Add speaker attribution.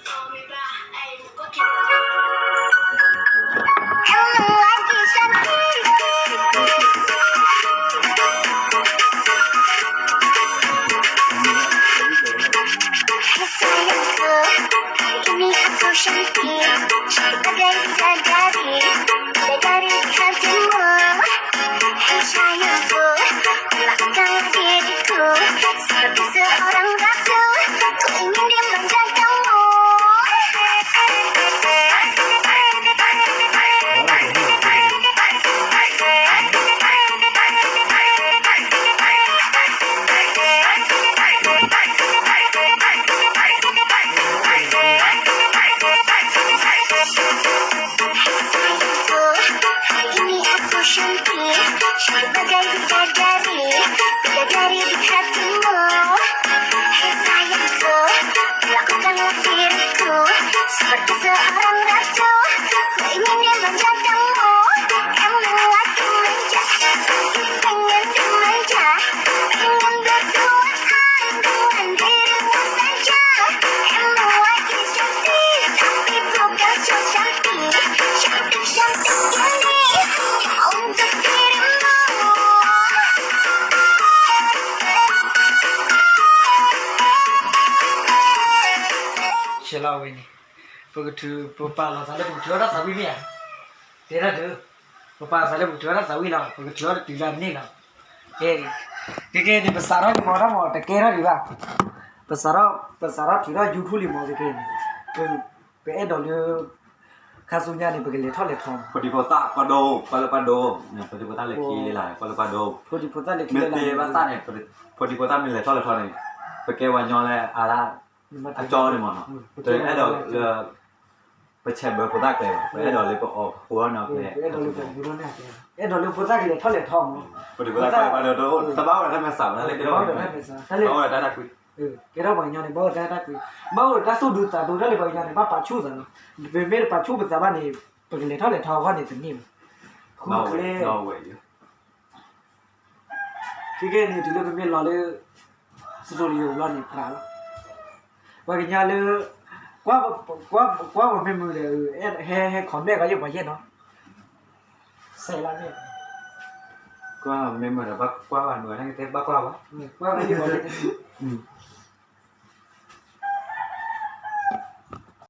Speaker 1: Ini aku cantik, sebagai bidadari, bidadari hatimu. Hei sayangku, lakukanlah diriku seperti seorang ratu. Ku ingin dimanja kamu. Cantik, sebagai bidadari, bidadari di hatimu. Hei sayangku, lakukanlah diriku seperti seorang ratu. Ku ingin dimanja kamu, kamu aku manja, pengen dimanja, pengen berduaan dengan dirimu saja. Kamu lagi cantik, tapi bukan so cantik, cantik ini. Untuk dirimu.
Speaker 2: Silau ini, begitu bapak saya begitu orang sawi ni ya, tidak tu, bapak saya begitu orang sawi lah, begitu orang tidak ni lah, ni besar ni orang mau tekera ni lah, besar tidak jual ni mau tekera, pe dulu kasusnya ni begini thol le thom
Speaker 3: พอดีโพต้าปาโดเนี่ยพอดีโพต้าเลยคีเลยล่ะปาโด
Speaker 2: Podi pota le
Speaker 3: เมเตบาซ่าเนี่ยพอดีโพต้ามีเลยทอดเลยทอดเลยไปเกวันยอนเลยอาราอาจอเนี่ยมั้งเนาะตัวไอ้ดอกไปเช็ดเบอร์โพต้าเลยไปไอ้ดอกเลยก็ออกหัวเนาะเนี่ย
Speaker 2: dulu pota le thol le thom
Speaker 3: พอดีโพต้าไปเดี๋ยวตะบ้าอะไรมาสั่งอะไรก็ได้เอาอะไรได้คุย
Speaker 2: cái đó bảo nhau này bao ra quý bao ra số đủ ta đủ ra để bảo nhau này bắt pachu rồi về về pachu bây giờ bạn này bởi vì thao để thao hoa này tự nhiên
Speaker 3: no way
Speaker 2: cái này thì lúc mình lo lên studio lo này khá và cái nhà lên quá mà mình là he còn bé cái gì mà vậy nó sai lắm nhỉ
Speaker 3: ก็ไม่เหมือนแบบว่าวันเหมือนนั่งเทปบ้ากว่า
Speaker 2: quá cái gì mà